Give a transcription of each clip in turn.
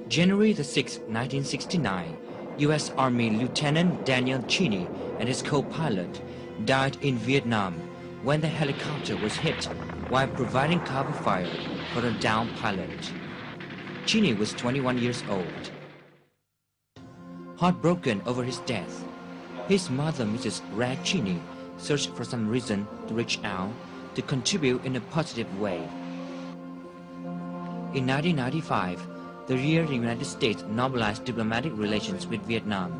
January the 6th, 1969, U.S. Army Lieutenant Daniel Cheney and his co-pilot died in Vietnam when the helicopter was hit while providing cover fire for a downed pilot. Cheney was 21 years old. Heartbroken over his death, his mother, Mrs. Red Cheney, searched for some reason to reach out to contribute in a positive way. In 1995, the year the United States normalized diplomatic relations with Vietnam,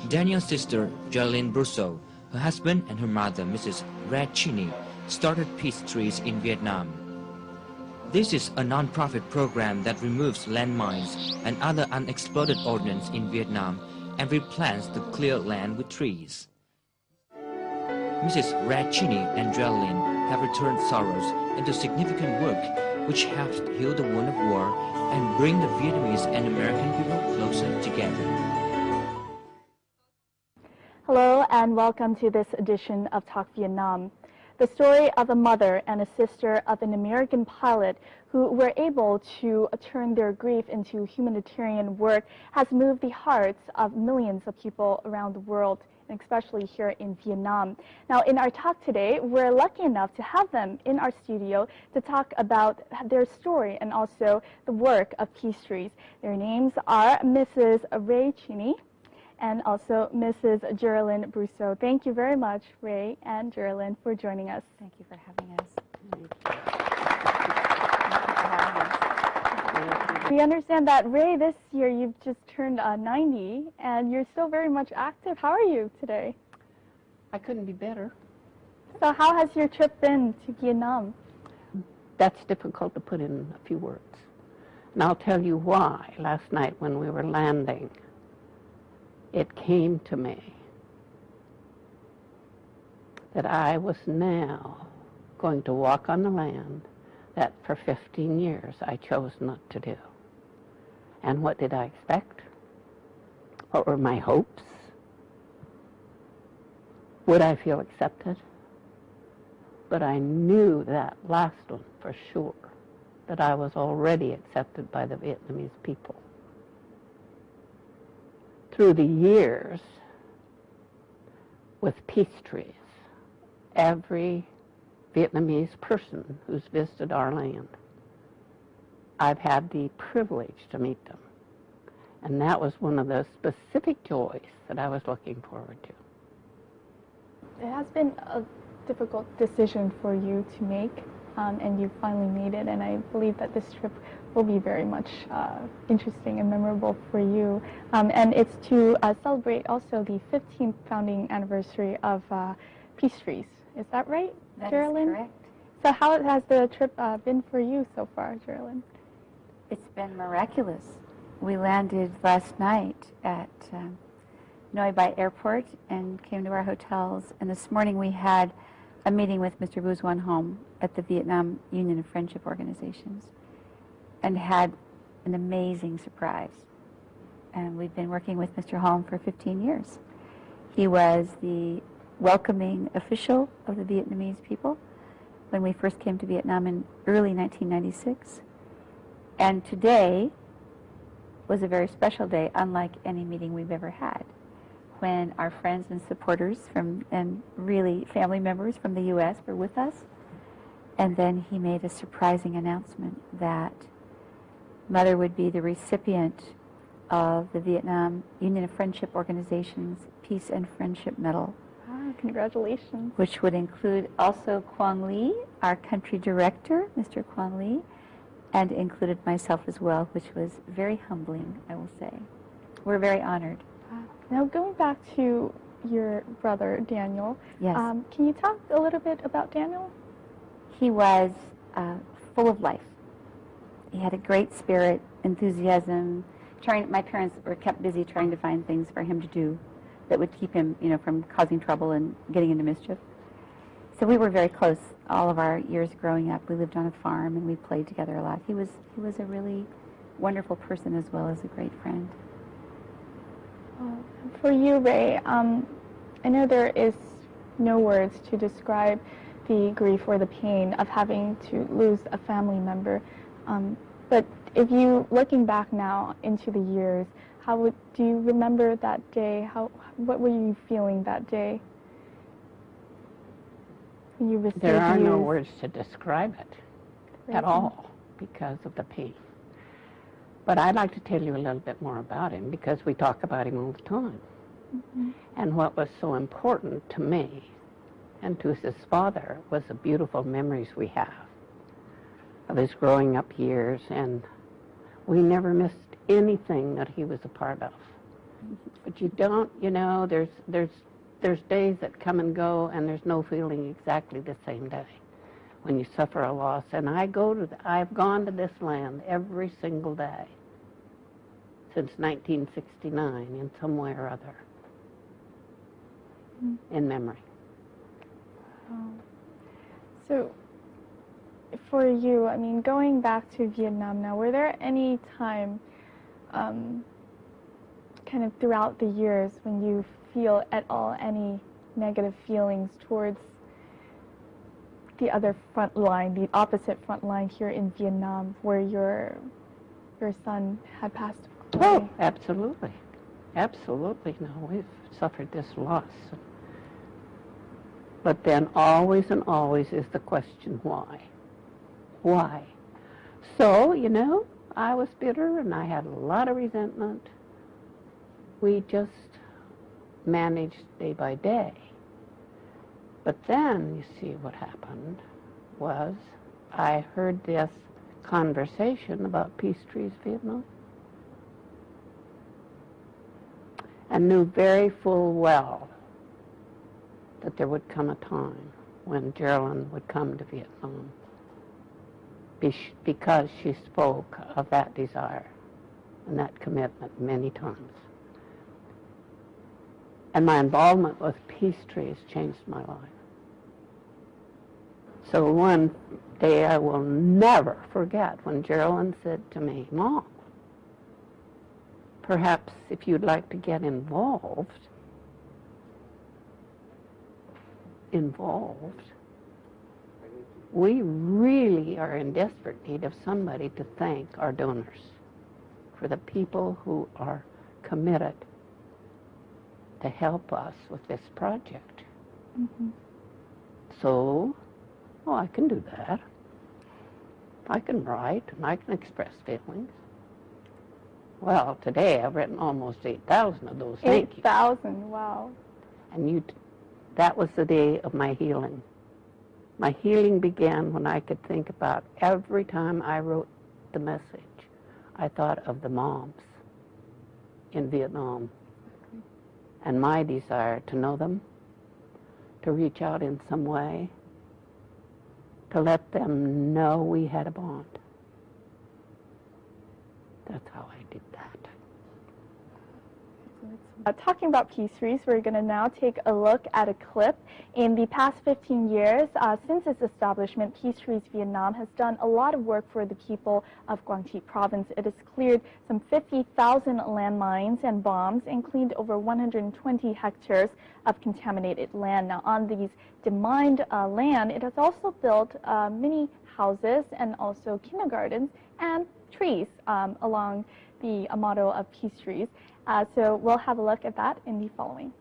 Daniel's sister, Geraldine Brousseau, her husband and her mother, Mrs. Red Cheney, started Peacetrees in Vietnam. This is a non-profit program that removes landmines and other unexploded ordnance in Vietnam and replants the clear land with trees. Mrs. Red Cheney and Geraldine have returned sorrows into significant work which helps heal the wound of war and bring the Vietnamese and American people closer together. Hello and welcome to this edition of Talk Vietnam. The story of a mother and a sister of an American pilot who were able to turn their grief into humanitarian work has moved the hearts of millions of people around the world, and especially here in Vietnam. Now, in our talk today, we're lucky enough to have them in our studio to talk about their story and also the work of Peacetrees. Their names are Mrs. Ray Cheney and also Mrs. Geraldine Brousseau. Thank you very much, Ray and Geraldine, for joining us. Thank you for having us. We understand that, Ray, this year you've just turned 90, and you're still very much active. How are you today? I couldn't be better. So how has your trip been to Vietnam? That's difficult to put in a few words. And I'll tell you why. Last night when we were landing, it came to me that I was now going to walk on the land that for 15 years I chose not to do. And what did I expect? What were my hopes? Would I feel accepted? But I knew that last one for sure, that I was already accepted by the Vietnamese people. Through the years, with Peacetrees, every Vietnamese person who's visited our land, I've had the privilege to meet them. And that was one of those specific joys that I was looking forward to. It has been a difficult decision for you to make, and you finally made it, and I believe that this trip will be very much interesting and memorable for you. And it's to celebrate also the 15th founding anniversary of Peacetrees. Is that right, Geraldine? That is correct. So how has the trip been for you so far, Geraldine? It's been miraculous. We landed last night at Noi Bai Airport and came to our hotels. And this morning we had a meeting with Mr. Vu Xuan Hom at the Vietnam Union of Friendship Organizations and had an amazing surprise. And we've been working with Mr. Hom for 15 years. He was the welcoming official of the Vietnamese people when we first came to Vietnam in early 1996. And today was a very special day, unlike any meeting we've ever had, when our friends and supporters and really family members from the U.S. were with us. And then he made a surprising announcement that Mother would be the recipient of the Vietnam Union of Friendship Organization's Peace and Friendship Medal. Congratulations. Which would include also Quang Lee, our country director, Mr. Quang Lee, and included myself as well, which was very humbling, I will say. We're very honored. Now, going back to your brother, Daniel, yes. Can you talk a little bit about Daniel? He was full of life. He had a great spirit, enthusiasm. My parents were kept busy trying to find things for him to do that would keep him, from causing trouble and getting into mischief. So we were very close all of our years growing up. We lived on a farm and we played together a lot. He was a really wonderful person as well as a great friend. For you, Ray, I know there is no words to describe the grief or the pain of having to lose a family member. But if you, looking back now into the years, do you remember that day? What were you feeling that day? When you received There are no news? words to describe it Right. at all because of the pain. But I'd like to tell you a little bit more about him because we talk about him all the time. Mm-hmm. And what was so important to me and to his father was the beautiful memories we have of his growing up years, and we never missed anything that he was a part of. But you don't, you know, there's days that come and go, and there's no feeling exactly the same day when you suffer a loss. And I've gone to this land every single day since 1969 in some way or other, in memory. So, for you, I mean, going back to Vietnam now, were there any time, kind of throughout the years, when you feel at all any negative feelings towards the other front line, the opposite front line here in Vietnam, where your son had passed away? Oh, absolutely. Absolutely. No, we've suffered this loss. But then always and always is the question, why? Why? So, you know, I was bitter and I had a lot of resentment. We just managed day by day. But then, you see, what happened was I heard this conversation about Peacetrees, Vietnam, and knew very full well that there would come a time when Geraldine would come to Vietnam because she spoke of that desire and that commitment many times. And my involvement with Peacetrees changed my life. So one day I will never forget when Geraldine said to me, "Mom, perhaps if you'd like to get involved, we really are in desperate need of somebody to thank our donors for the people who are committed to help us with this project." Mm-hmm. So, I can do that. I can write and I can express feelings. Well, today I've written almost 8,000 of those. Thank you. 8,000, wow. And that was the day of my healing. My healing began when I could think about every time I wrote the message, I thought of the moms in Vietnam and my desire to know them, to reach out in some way, to let them know we had a bond. That's how I did that. Talking about Peacetrees, we're going to now take a look at a clip. In the past 15 years, since its establishment, Peacetrees Vietnam has done a lot of work for the people of Quang Tri province. It has cleared some 50,000 landmines and bombs and cleaned over 120 hectares of contaminated land. Now, on these demined land, it has also built many houses and also kindergartens and trees along the motto of Peacetrees. So we'll have a look at that in the following.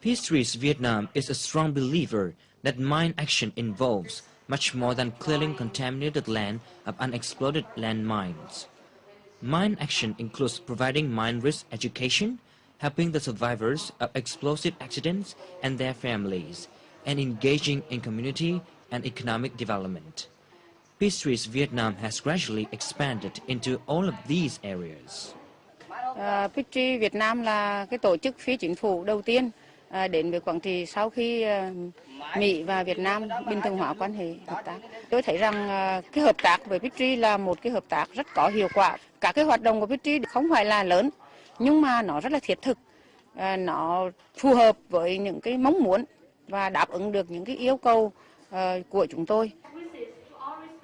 Peacetrees Vietnam is a strong believer that mine action involves much more than clearing contaminated land of unexploded landmines. Mine action includes providing mine risk education, helping the survivors of explosive accidents and their families, and engaging in community and economic development. Peacetrees Vietnam has gradually expanded into all of these areas. Peacetrees Việt Nam là cái tổ chức phi chính phủ đầu tiên đến với Quảng Trị sau khi Mỹ và Việt Nam bình thường hóa quan hệ hợp tác. Tôi thấy rằng cái hợp tác với Peacetrees là một cái hợp tác rất có hiệu quả. Các cái hoạt động của Peacetrees không phải là lớn, nhưng mà nó rất là thiết thực. Nó phù hợp với những cái mong muốn và đáp ứng được những cái yêu cầu của chúng tôi.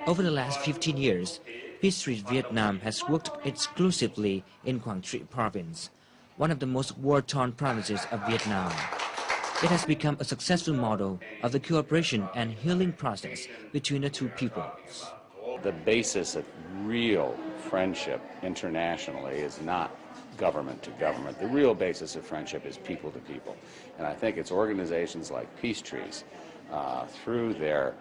Over the last 15 years, Peacetrees Vietnam has worked exclusively in Quang Tri province, one of the most war-torn provinces of Vietnam. It has become a successful model of the cooperation and healing process between the two peoples. The basis of real friendship internationally is not government to government. The real basis of friendship is people to people. And I think it's organizations like Peacetrees, through their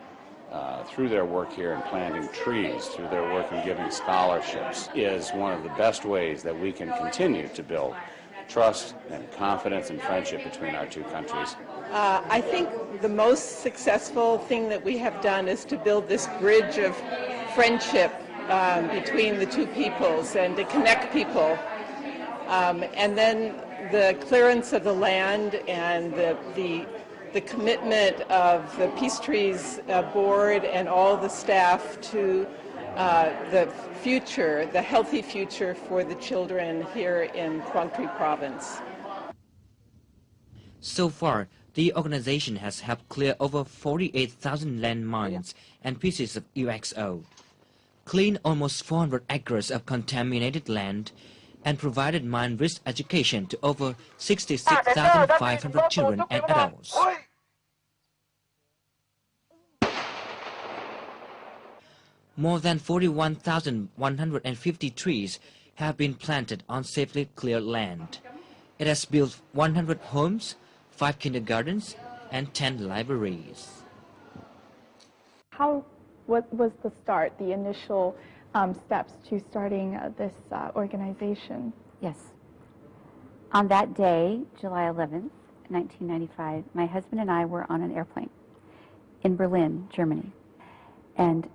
work here in planting trees, through their work in giving scholarships, is one of the best ways that we can continue to build trust and confidence and friendship between our two countries. I think the most successful thing that we have done is to build this bridge of friendship between the two peoples and to connect people. And then the clearance of the land and the commitment of the Peacetrees board and all the staff to the future, the healthy future for the children here in Quang Tri province. So far, the organization has helped clear over 48,000 landmines and pieces of UXO, cleaned almost 400 acres of contaminated land, and provided mine risk education to over 66,500 children and adults. More than 41,150 trees have been planted on safely cleared land. It has built 100 homes, 5 kindergartens, and 10 libraries. What was the start, the initial steps to starting this organization? Yes. On that day, July 11th, 1995, my husband and I were on an airplane in Berlin, Germany. And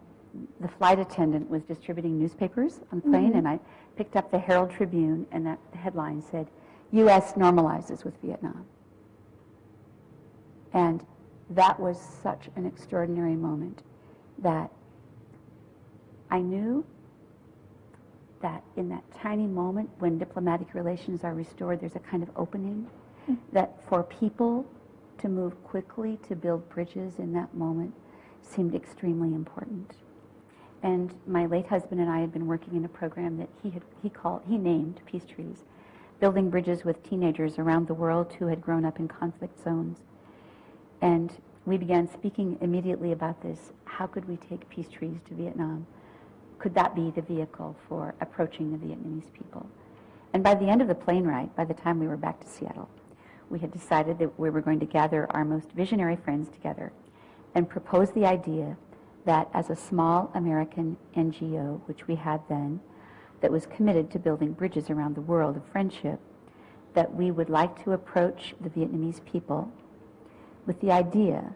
the flight attendant was distributing newspapers on the plane, and I picked up the Herald Tribune, and that headline said, U.S. normalizes with Vietnam. And that was such an extraordinary moment that I knew that in that tiny moment when diplomatic relations are restored, there's a kind of opening, that for people to move quickly to build bridges in that moment seemed extremely important. And my late husband and I had been working in a program that he named Peacetrees, building bridges with teenagers around the world who had grown up in conflict zones. And we began speaking immediately about this. How could we take Peacetrees to Vietnam? Could that be the vehicle for approaching the Vietnamese people? And by the end of the plane ride, by the time we were back to Seattle, we had decided that we were going to gather our most visionary friends together and propose the idea that as a small American NGO, which we had then, that was committed to building bridges around the world of friendship, that we would like to approach the Vietnamese people with the idea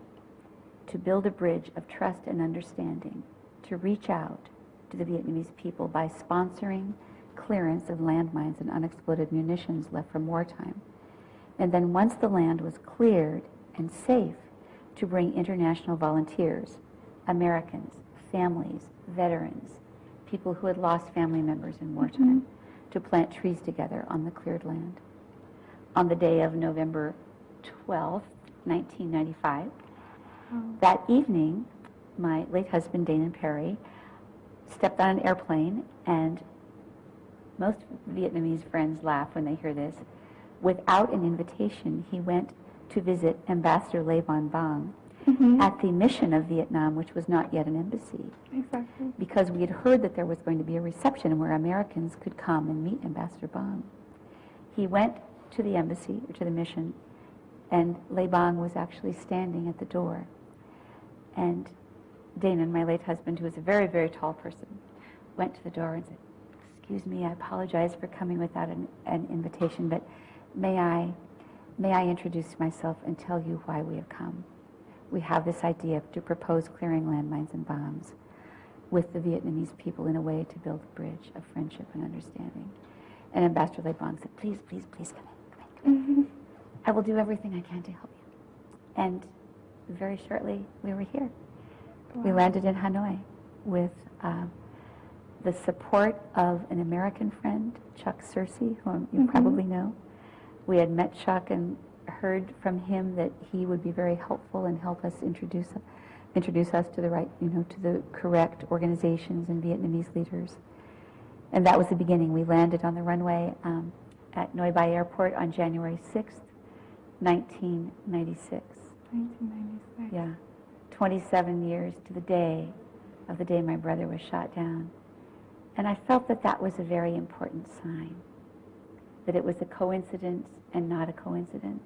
to build a bridge of trust and understanding, to reach out to the Vietnamese people by sponsoring clearance of landmines and unexploded munitions left from wartime. And then once the land was cleared and safe, to bring international volunteers, Americans, families, veterans, people who had lost family members in wartime, to plant trees together on the cleared land. On the day of November 12th, 1995, that evening, my late husband, Dana Perry, stepped on an airplane, and most Vietnamese friends laugh when they hear this. Without an invitation, he went to visit Ambassador Le Van Bang at the mission of Vietnam, which was not yet an embassy. Exactly. Because we had heard that there was going to be a reception where Americans could come and meet Ambassador Bang. He went to the embassy, or to the mission, and Le Bang was actually standing at the door. And Dana, my late husband, who was a very, very tall person, went to the door and said, "Excuse me, I apologize for coming without an invitation, but may I introduce myself and tell you why we have come? We have this idea to propose clearing landmines and bombs with the Vietnamese people in a way to build a bridge of friendship and understanding." And Ambassador Le Bang said, "Please, please, please come in. I will do everything I can to help you." And very shortly, we were here. Wow. We landed in Hanoi with the support of an American friend, Chuck Searcy, whom you probably know. We had met Chuck and heard from him that he would be very helpful and help us introduce us to the right, to the correct organizations and Vietnamese leaders. And that was the beginning. We landed on the runway at Noi Bai Airport on January 6th, 1996. 1996. Yeah. 27 years to the day of the day my brother was shot down. And I felt that that was a very important sign, that it was a coincidence and not a coincidence,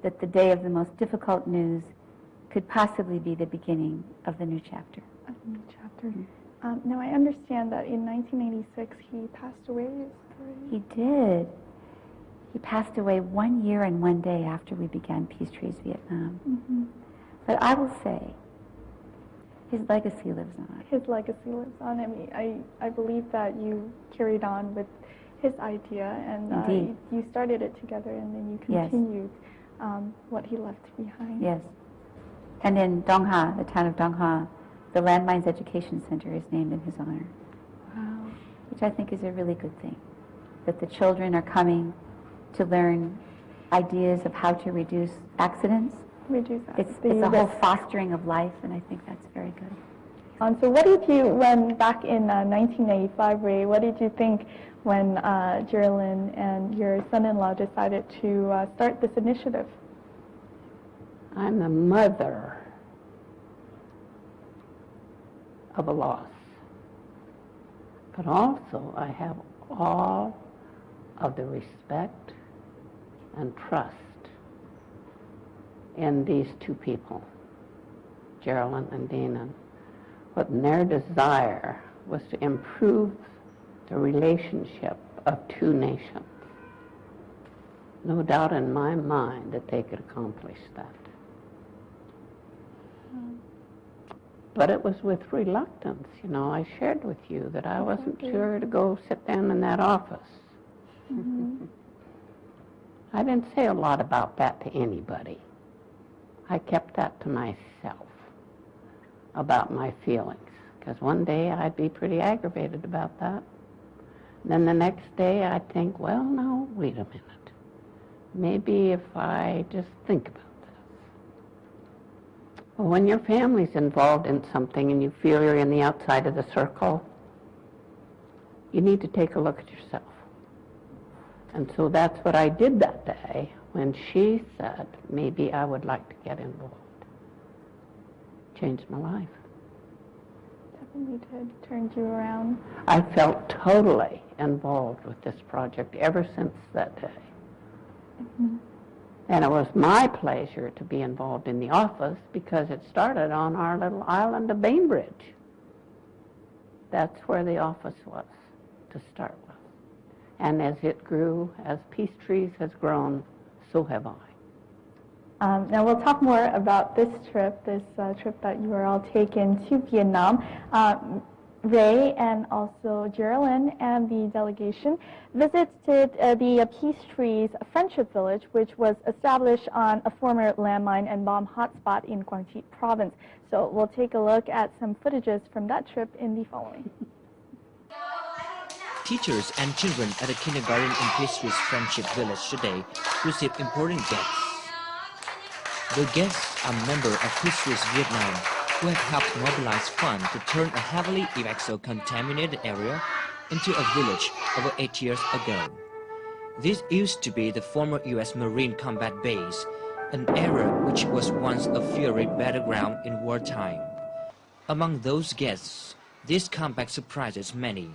that the day of the most difficult news could possibly be the beginning of the new chapter. A new chapter. Now, I understand that in 1986 he passed away. He did. He passed away 1 year and 1 day after we began Peacetrees Vietnam. Mm-hmm. But I will say, his legacy lives on. His legacy lives on. I mean, I believe that you carried on with his idea, and you started it together, and then you continued what he left behind. Yes. And in Dong Ha, the town of Dong Ha, the Landmines Education Center is named in his honor. Wow. Which I think is a really good thing, that the children are coming to learn ideas of how to reduce accidents. It's a whole fostering of life, and I think that's very good. So what did you, when back in 1985, Ray, what did you think when Geraldine and your son-in-law decided to start this initiative? I'm the mother of a loss, but also I have all of the respect and trust in these two people, Geraldine and Dana. What their desire was to improve the relationship of two nations. No doubt in my mind that they could accomplish that. But it was with reluctance. You know, I shared with you that I wasn't sure to go sit down in that office. Mm-hmm. I didn't say a lot about that to anybody. I kept that to myself, about my feelings, because one day I'd be pretty aggravated about that. And then the next day I'd think, well, no, wait a minute. Maybe if I just think about this. Well, when your family's involved in something and you feel you're in the outside of the circle, you need to take a look at yourself. And so that's what I did that day when she said, maybe I would like to get involved. Changed my life. Definitely did. Turned you around. I felt totally involved with this project ever since that day. Mm-hmm. And it was my pleasure to be involved in the office because it started on our little island of Bainbridge. That's where the office was to start with. And as it grew, as Peacetrees has grown, so have I. Now we'll talk more about this trip that you were all taken to Vietnam. Ray and also Geraldine and the delegation visited the Peacetrees Friendship Village, which was established on a former landmine and bomb hotspot in Quang Tri province. So we'll take a look at some footages from that trip in the following. Teachers and children at a kindergarten in Peacetrees Friendship Village today received important guests. The guests are members of Peacetrees Vietnam, who have helped mobilize funds to turn a heavily exo-contaminated area into a village over 8 years ago. This used to be the former U.S. Marine Combat Base, an area which was once a fiery battleground in wartime. Among those guests, this comeback surprises many.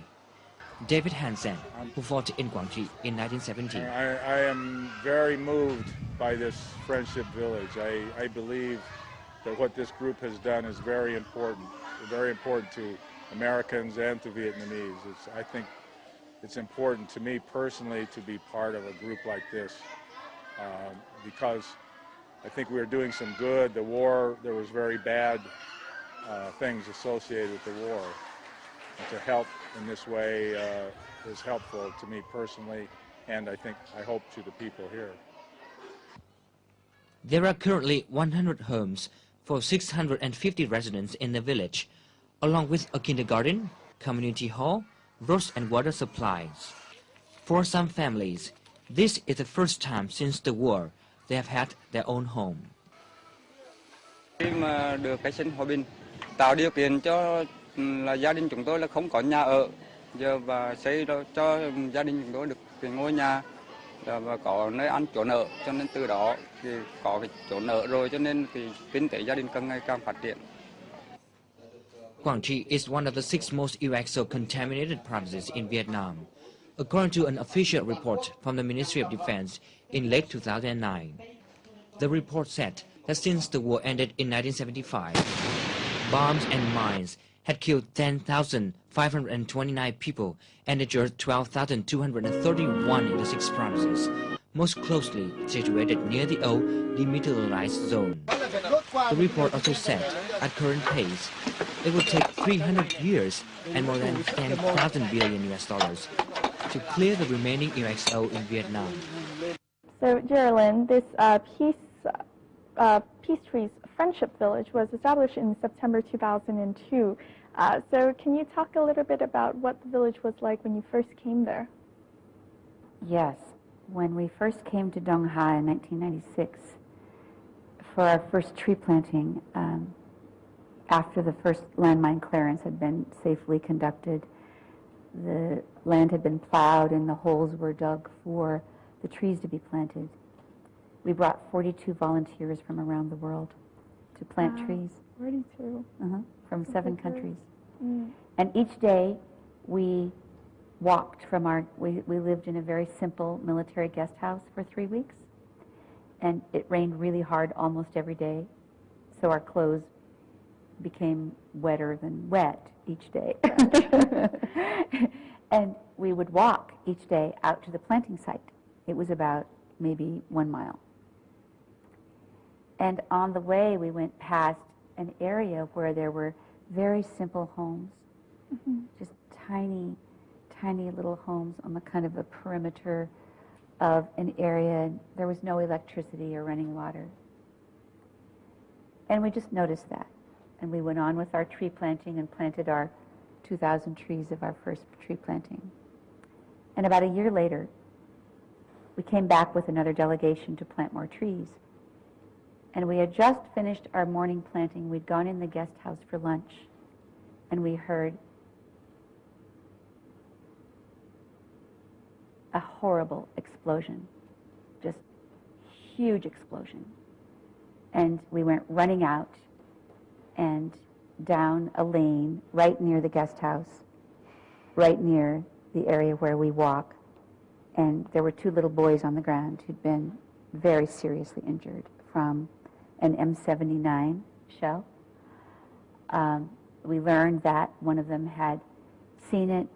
David Hansen, who fought in Quang Tri in 1970. I am very moved by this friendship village. I believe that what this group has done is very important to Americans and to Vietnamese. I think it's important to me personally to be part of a group like this because I think we're doing some good. The war, there was very bad things associated with the war. And to help in this way is helpful to me personally, and I hope to the people here. There are currently 100 homes for 650 residents in the village, along with a kindergarten, community hall, roads and water supplies. For some families, this is the first time since the war they have had their own home. Khi mà được cái sinh hòa bình, tạo điều kiện cho là gia đình chúng tôi là không có nhà ở, giờ và xây cho gia đình chúng tôi được cái ngôi nhà và có nơi ăn chỗ ở, cho nên từ đó thì có cái chỗ ở rồi cho nên thì kinh tế gia đình càng ngày càng phát triển. Quang Tri is one of the 6 most UXO-contaminated provinces in Vietnam, according to an official report from the Ministry of Defense in late 2009. The report said that since the war ended in 1975, bombs and mines had killed 10,529 people and injured 12,231 in the 6 provinces, most closely situated near the old demilitarized zone. The report also said, at current pace, it would take 300 years and more than 10,000 billion US dollars to clear the remaining UXO in Vietnam. So, Geraldine, this Peacetrees Friendship Village was established in September 2002. So can you talk a little bit about what the village was like when you first came there? Yes. When we first came to Dong Ha in 1996 for our first tree planting, after the first landmine clearance had been safely conducted, the land had been plowed and the holes were dug for the trees to be planted. We brought 42 volunteers from around the world to plant trees. 42? From 7 countries. Mm. And each day we walked from we lived in a very simple military guest house for 3 weeks. And it rained really hard almost every day. So our clothes became wetter than wet each day. And we would walk each day out to the planting site. It was about maybe 1 mile. And on the way, we went past an area where there were very simple homes, just tiny, tiny little homes on the kind of a perimeter of an area. There was no electricity or running water. And we just noticed that. And we went on with our tree planting and planted our 2,000 trees of our first tree planting. And about a year later, we came back with another delegation to plant more trees. And we had just finished our morning planting. We'd gone in the guest house for lunch, and we heard a horrible explosion, just huge explosion. And we went running out and down a lane right near the guest house, right near the area where we walk. And there were 2 little boys on the ground who'd been very seriously injured from an M79 shell. We learned that one of them had seen it,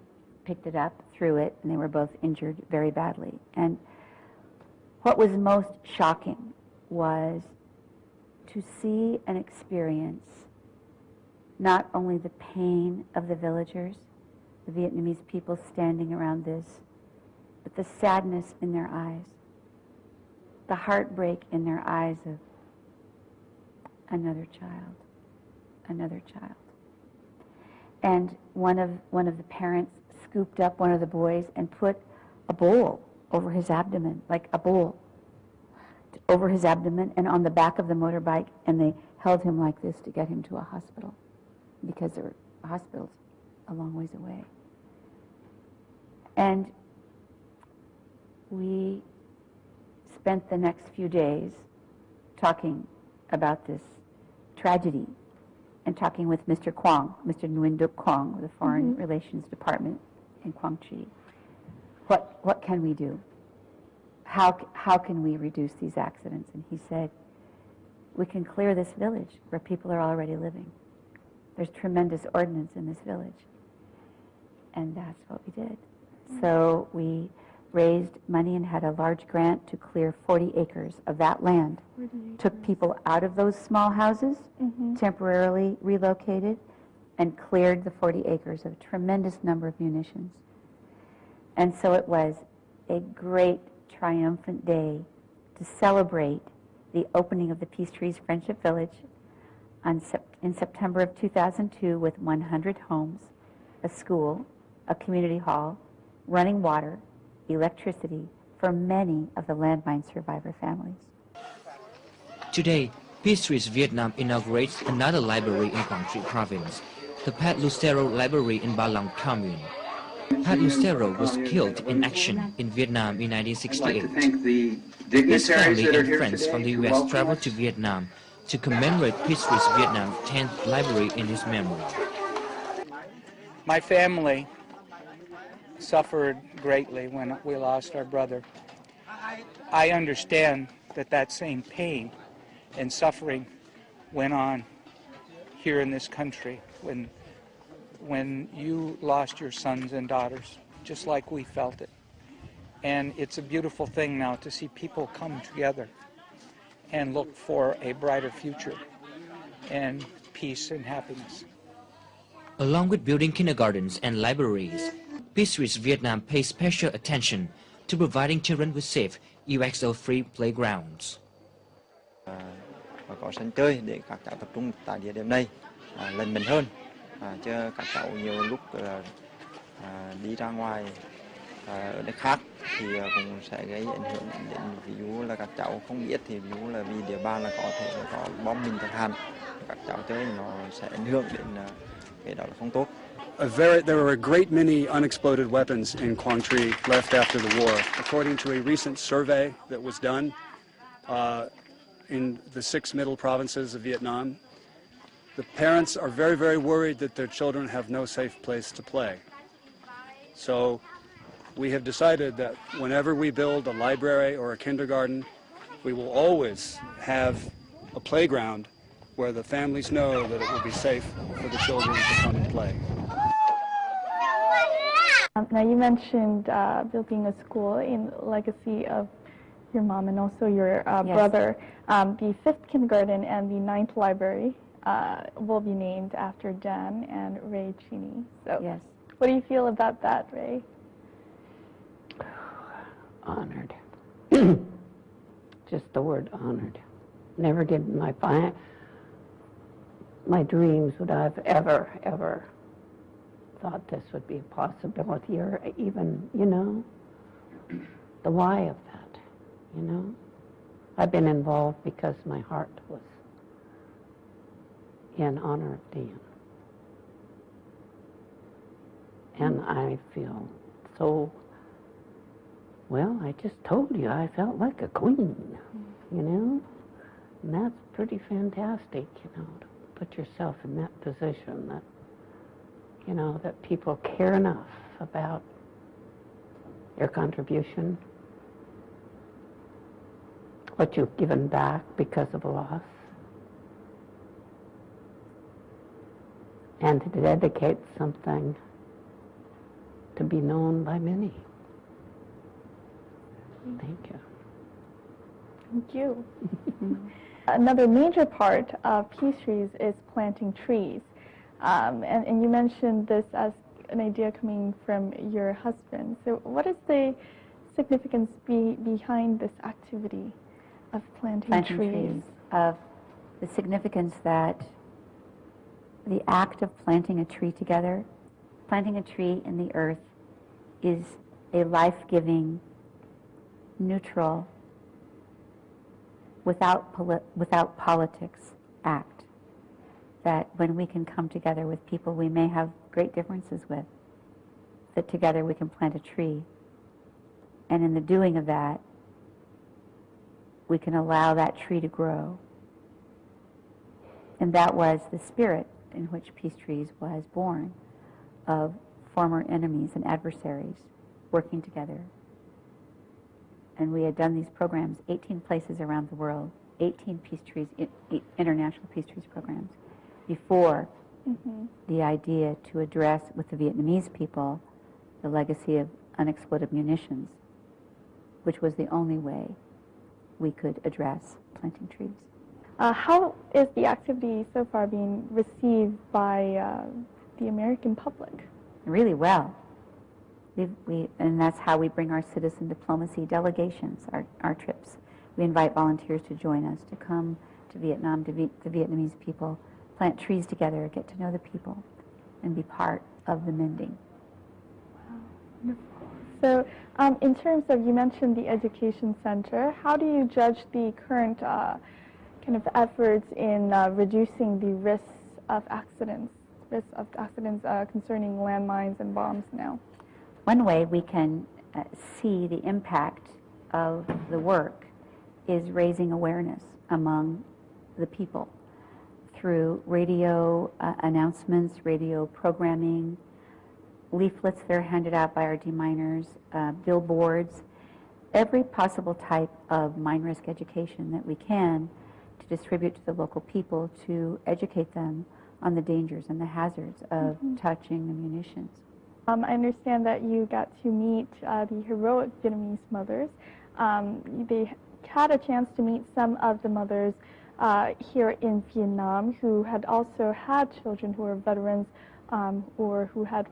picked it up, threw it, and they were both injured very badly. And what was most shocking was to see and experience not only the pain of the villagers, the Vietnamese people standing around this, but the sadness in their eyes, the heartbreak in their eyes of another child, another child. And one of the parents scooped up one of the boys and put a bowl over his abdomen, like a bowl over his abdomen and on the back of the motorbike, and they held him like this to get him to a hospital because there were hospitals a long ways away. And we spent the next few days talking about this tragedy and talking with Mr. Quang, Mr. Nguyen Duc Quang of the Foreign Relations Department in Quang Tri. What can we do? How can we reduce these accidents? And he said, we can clear this village where people are already living. There's tremendous ordnance in this village. And that's what we did. So we raised money and had a large grant to clear 40 acres of that land. Took people out of those small houses, temporarily relocated, and cleared the 40 acres of a tremendous number of munitions. And so it was a great triumphant day to celebrate the opening of the Peacetrees Friendship Village in September of 2002 with 100 homes, a school, a community hall, running water, electricity for many of the landmine survivor families. Today, Peacetrees Vietnam inaugurates another library in Quang Tri province, the Pat Lucero Library in Ba Long Commune. Pat Lucero was killed in action in Vietnam in 1968. His family and friends from the U.S. traveled to Vietnam to commemorate Peacetrees Vietnam's 10th library in his memory. My family suffered greatly when we lost our brother. I understand that that same pain and suffering went on here in this country when you lost your sons and daughters, just like we felt it. And it's a beautiful thing now to see people come together and look for a brighter future and peace and happiness. Along with building kindergartens and libraries, Peacetrees Vietnam pays special attention to providing children with safe, UXO-free playgrounds. Và có sân chơi để các cháu tập trung tại địa điểm này lần mình hơn, chứ các cháu nhiều lúc đi ra ngoài ở nơi khác thì cũng sẽ gây ảnh hưởng đến, ví dụ là các cháu không biết thì ví dụ là vì địa bàn là có thể có bom mìn chẳng hạn, các cháu chơi nó sẽ ảnh hưởng đến cái đó là không tốt. There were a great many unexploded weapons in Quang Tri left after the war. According to a recent survey that was done in the 6 middle provinces of Vietnam, the parents are very, very worried that their children have no safe place to play. So we have decided that whenever we build a library or a kindergarten, we will always have a playground where the families know that it will be safe for the children to come and play. Now you mentioned building a school in legacy of your mom and also your brother. The 5th kindergarten and the 9th library will be named after Dan and Ray Cheney. So Yes. what do you feel about that, Ray? Honored. Just the word honored. Never did my dreams would I've ever thought this would be a possibility, or even, the why of that, I've been involved because my heart was in honor of Dan. And I feel so, well, I just told you, I felt like a queen, And that's pretty fantastic, to put yourself in that position that, that people care enough about your contribution, what you've given back because of a loss, and to dedicate something to be known by many. Thank you. Thank you. Another major part of Peacetrees is planting trees. And you mentioned this as an idea coming from your husband. So what is the significance behind this activity of planting trees? Of the significance that the act of planting a tree together, planting a tree in the earth, is a life-giving, neutral, without politics act. That when we can come together with people we may have great differences with, that together we can plant a tree. And in the doing of that, we can allow that tree to grow. And that was the spirit in which Peacetrees was born, of former enemies and adversaries working together. And we had done these programs 18 places around the world, 18 Peacetrees, international Peacetrees programs, before the idea to address with the Vietnamese people the legacy of unexploded munitions, which was the only way we could address planting trees. How is the activity so far being received by the American public? Really well. And that's how we bring our citizen diplomacy delegations, our trips. We invite volunteers to join us, to come to Vietnam, to meet the Vietnamese people, plant trees together, get to know the people, and be part of the mending. Wow. So in terms of, you mentioned the education center, how do you judge the current kind of efforts in reducing the risks of accidents concerning landmines and bombs now? One way we can see the impact of the work is raising awareness among the people through radio announcements, radio programming, leaflets that are handed out by our deminers, billboards, every possible type of mine risk education that we can to distribute to the local people to educate them on the dangers and the hazards of touching the munitions. I understand that you got to meet the heroic Vietnamese mothers. They had a chance to meet some of the mothers here in Vietnam who had also had children who were veterans or who had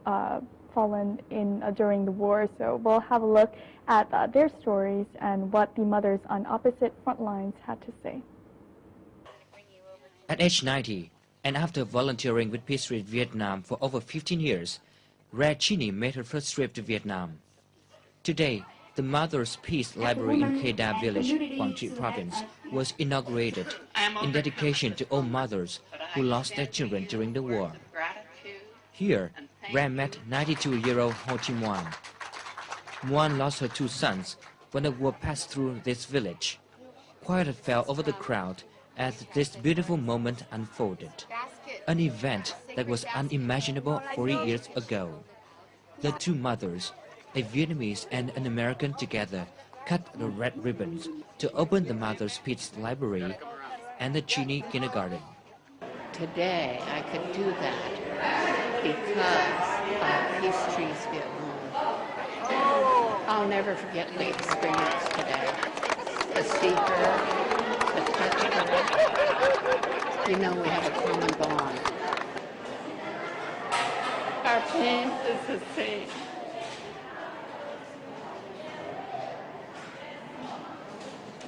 fallen in during the war. So we'll have a look at their stories and what the mothers on opposite front lines had to say. At age 90, and after volunteering with Peacetrees Vietnam for over 15 years, Red Chini made her first trip to Vietnam. Today, the Mother's Peace Library in Khe Da Village, Quang Tri Province, was inaugurated in dedication to all mothers who lost their children during the war. Here, Ram met 92-year-old Ho Thi Muan. Muan lost her 2 sons when the war passed through this village. Quiet fell over the crowd as this beautiful moment unfolded, an event that was unimaginable 40 years ago. The 2 mothers, a Vietnamese and an American together, cut the red ribbons to open the Mother's Peace Library and the Chini Kindergarten. Today I could do that because of Peacetrees Vietnam. I'll never forget the experience today. To see her, to touch her. You know, we have a common bond. Our pain is the same.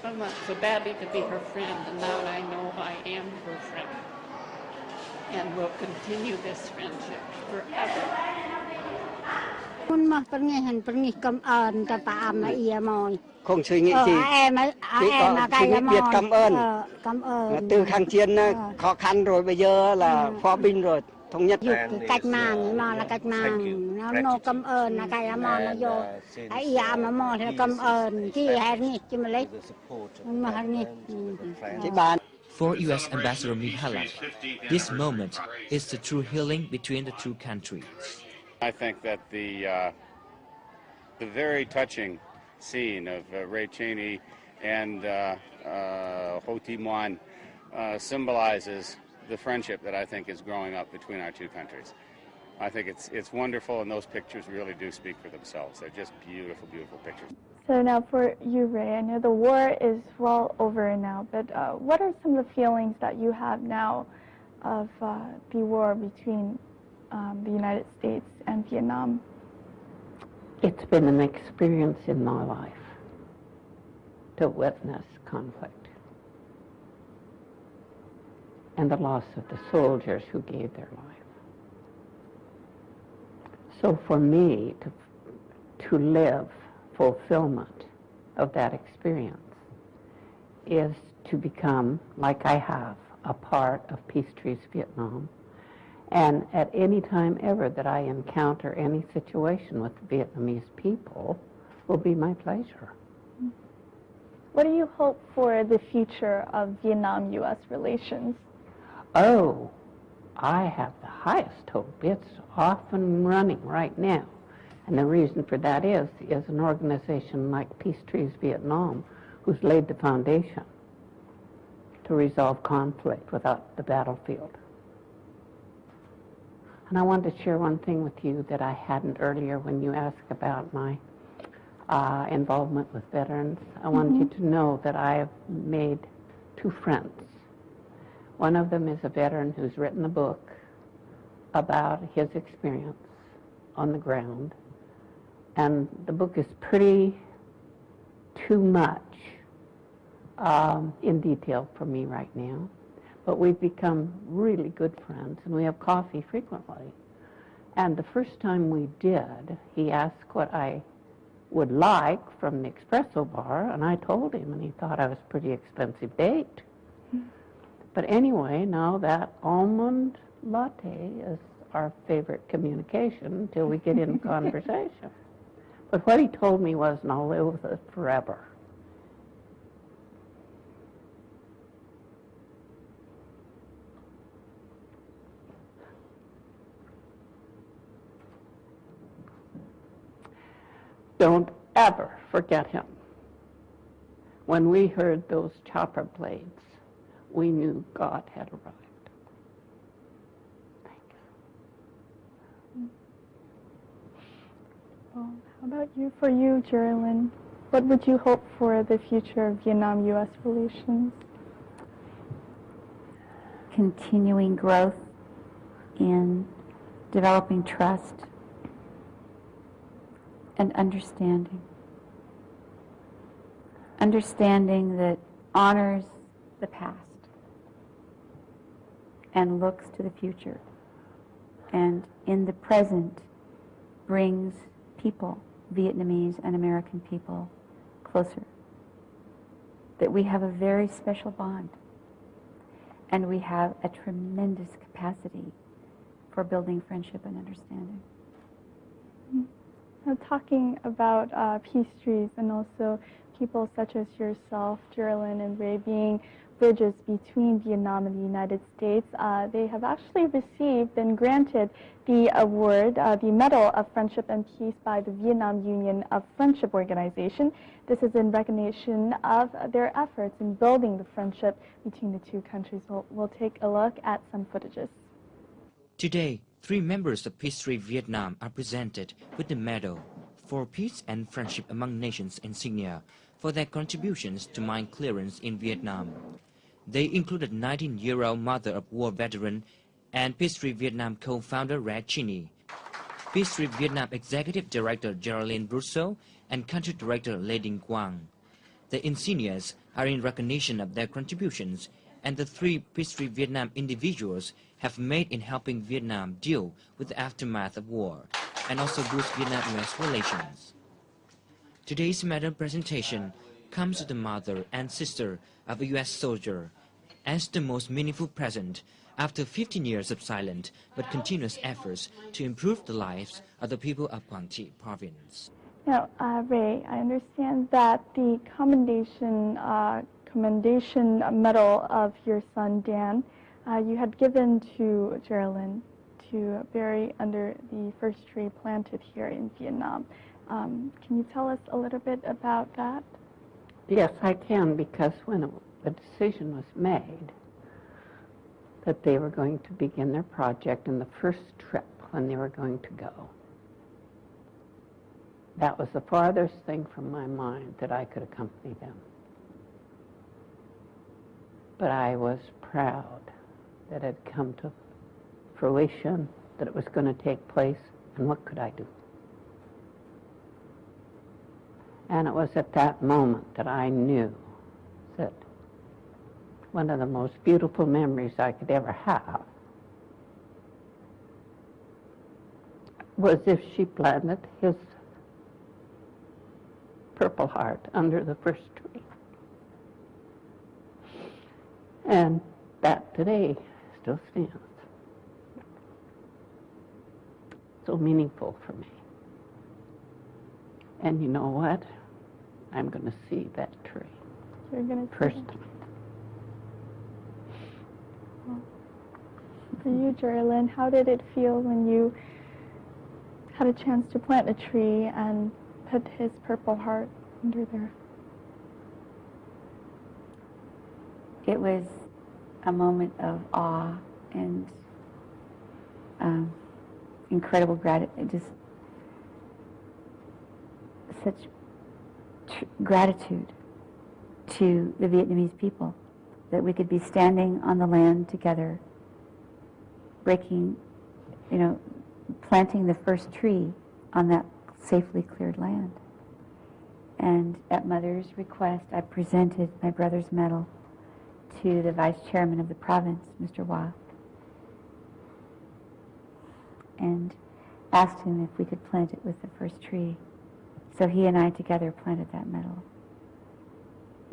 I want so badly to be her friend, and now I know I am her friend. And we'll continue this friendship forever. មកប្រងេះហិនប្រងេះកំអើនតប៉ាអមអ៊ីម៉យ คงsuy nghĩ gì suy nghĩ biết cảm ơn từ kháng chiến khó khăn rồi bây giờ là hòa bình rồi thống nhất cách mạng mà là cách mạng nó cảm ơn là cái mà nó vô ai mà mò thì cảm ơn chỉ hay nghe chỉ mà lấy mà hay nghe For U.S. Ambassador Mihalak, this moment is the true healing between the 2 countries. I think that the very touching scene of Ray Cheney and Ho Thi Muan symbolizes the friendship that I think is growing up between our 2 countries. I think it's wonderful, and those pictures really do speak for themselves. They're just beautiful, beautiful pictures. So now for you, Ray, I know the war is well over now, but what are some of the feelings that you have now of the war between the United States and Vietnam? It's been an experience in my life to witness conflict and the loss of the soldiers who gave their life. So for me to live fulfillment of that experience is to become, like I have, a part of Peacetrees Vietnam. And at any time ever that I encounter any situation with the Vietnamese people will be my pleasure. What do you hope for the future of Vietnam-U.S. relations? Oh, I have the highest hope. It's off and running right now. And the reason for that is an organization like Peacetrees Vietnam, who's laid the foundation to resolve conflict without the battlefield. And I wanted to share one thing with you that I hadn't earlier when you asked about my involvement with veterans. I wanted you to know that I have made 2 friends. One of them is a veteran who's written a book about his experience on the ground. And the book is pretty too much in detail for me right now. But we've become really good friends, and we have coffee frequently. And the first time we did, he asked what I would like from the espresso bar, and I told him, and he thought I was a pretty expensive date. But anyway, now that almond latte is our favorite communication until we get in conversation. But what he told me was, and I'll live with it forever. Don't ever forget him. When we heard those chopper blades, we knew God had arrived. Thank you. Well, how about you? For you, Geraldine, what would you hope for the future of Vietnam-U.S. relations? Continuing growth in developing trust and understanding. Understanding that honors the past and looks to the future, and in the present brings people, Vietnamese and American people, closer. That we have a very special bond, and we have a tremendous capacity for building friendship and understanding. Now, talking about Peacetrees and also people such as yourself, Geraldine and Ray, being bridges between Vietnam and the United States, they have actually received and granted the award, the Medal of Friendship and Peace by the Vietnam Union of Friendship Organization. This is in recognition of their efforts in building the friendship between the two countries. We'll take a look at some footages. Today, 3 members of Peacetrees Vietnam are presented with the medal for peace and friendship among nations insignia for their contributions to mine clearance in Vietnam. They included 19-year-old mother of war veteran and Peacetrees Vietnam co-founder Red Chinny, Peacetrees Vietnam Executive Director Geraldine Brousseau, and Country Director Lê Đình Quang. The insignias are in recognition of their contributions, and the 3 Peacetrees Vietnam individuals have made in helping Vietnam deal with the aftermath of war and also boost Vietnam-U.S. relations. Today's medal presentation comes to the mother and sister of a U.S. soldier as the most meaningful present after 15 years of silent but continuous efforts to improve the lives of the people of Quang Tri province. Now, Ray, I understand that the commendation medal of your son Dan, you had given to Geraldine to bury under the first tree planted here in Vietnam. Can you tell us a little bit about that? Yes, I can, because when the decision was made that they were going to begin their project in the first trip when they were going to go, that was the farthest thing from my mind that I could accompany them. But I was proud that it had come to fruition, that it was going to take place, and what could I do? And it was at that moment that I knew that one of the most beautiful memories I could ever have was if she planted his Purple Heart under the first tree. And that today still stands. So meaningful for me. And you know what? I'm going to see that tree. You're going to first time. Well, for you, Geraldine, how did it feel when you had a chance to plant a tree and put his Purple Heart under there? It was a moment of awe and incredible gratitude, just such gratitude to the Vietnamese people that we could be standing on the land together, planting the first tree on that safely cleared land. And at Mother's request, I presented my brother's medal to the vice chairman of the province, Mr. Hoa, and asked him if we could plant it with the first tree. So he and I together planted that medal.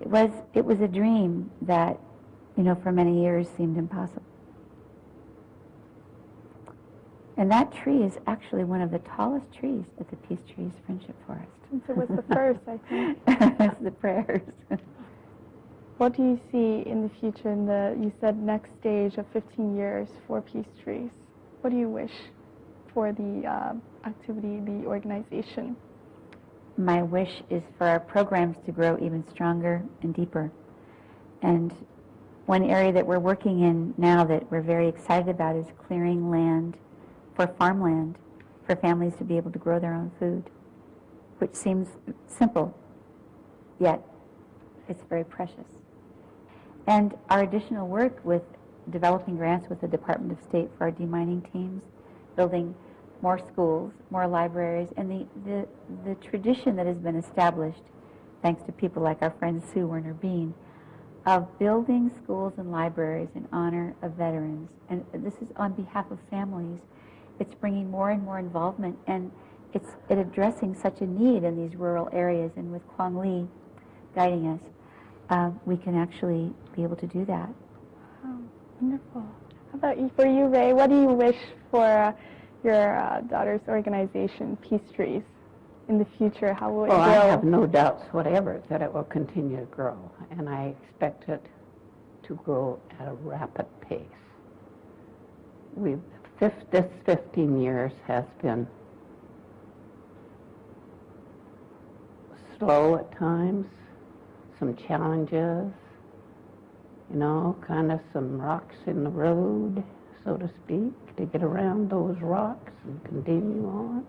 It was a dream that, for many years seemed impossible. And that tree is actually one of the tallest trees at the Peacetrees Friendship Forest. Since it was the first, I think. That's the prayers. What do you see in the future, you said next stage of 15 years for Peacetrees? What do you wish for the activity, the organization? my wish is for our programs to grow even stronger and deeper. And one area that we're working in now that we're very excited about is clearing land for farmland for families to be able to grow their own food, which seems simple, yet it's very precious. And our additional work with developing grants with the Department of State for our demining teams, building more schools, more libraries, and the tradition that has been established, thanks to people like our friend Sue Werner-Bean, of building schools and libraries in honor of veterans. And this is on behalf of families. It's bringing more and more involvement, and it's addressing such a need in these rural areas. And with Kwang Lee guiding us, we can actually be able to do that. Oh, wonderful. How about you, for you, Ray? What do you wish for your daughter's organization, Peacetrees, in the future? How will it grow? I have no doubts whatever that it will continue to grow, and I expect it to grow at a rapid pace. This 15 years has been slow at times, some challenges, you know, kind of some rocks in the road, so to speak, to get around those rocks and continue on.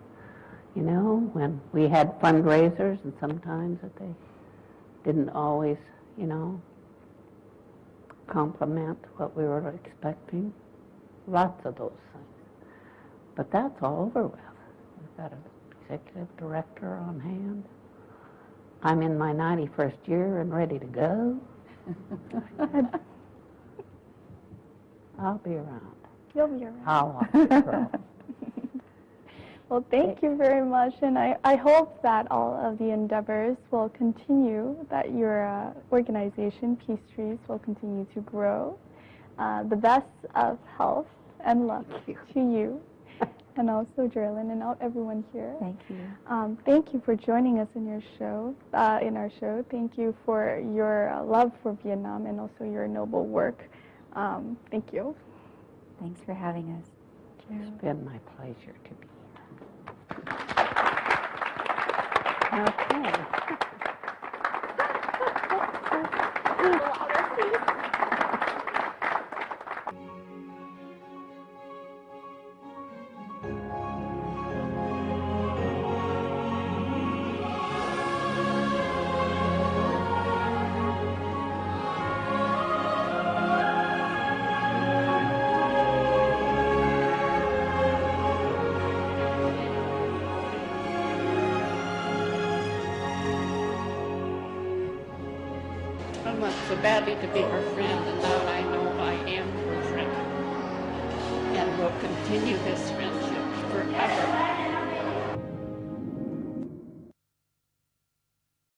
You know, when we had fundraisers and sometimes that they didn't always, you know, complement what we were expecting. Lots of those things. But that's all over with. We've got an executive director on hand. I'm in my 91st year and ready to go. I'll be around. You'll be around. I'll watch it grow. Well, thank you very much, and I hope that all of the endeavors will continue, that your organization, Peacetrees, will continue to grow. The best of health and luck to you, and also Geraldine and everyone here. Thank you. Thank you for joining us in your show, in our show. Thank you for your love for Vietnam and also your noble work. Thank you. Thanks for having us. It's been my pleasure to be here. Okay. I want so badly to be her friend, and now I know I am her friend. And will continue this friendship forever.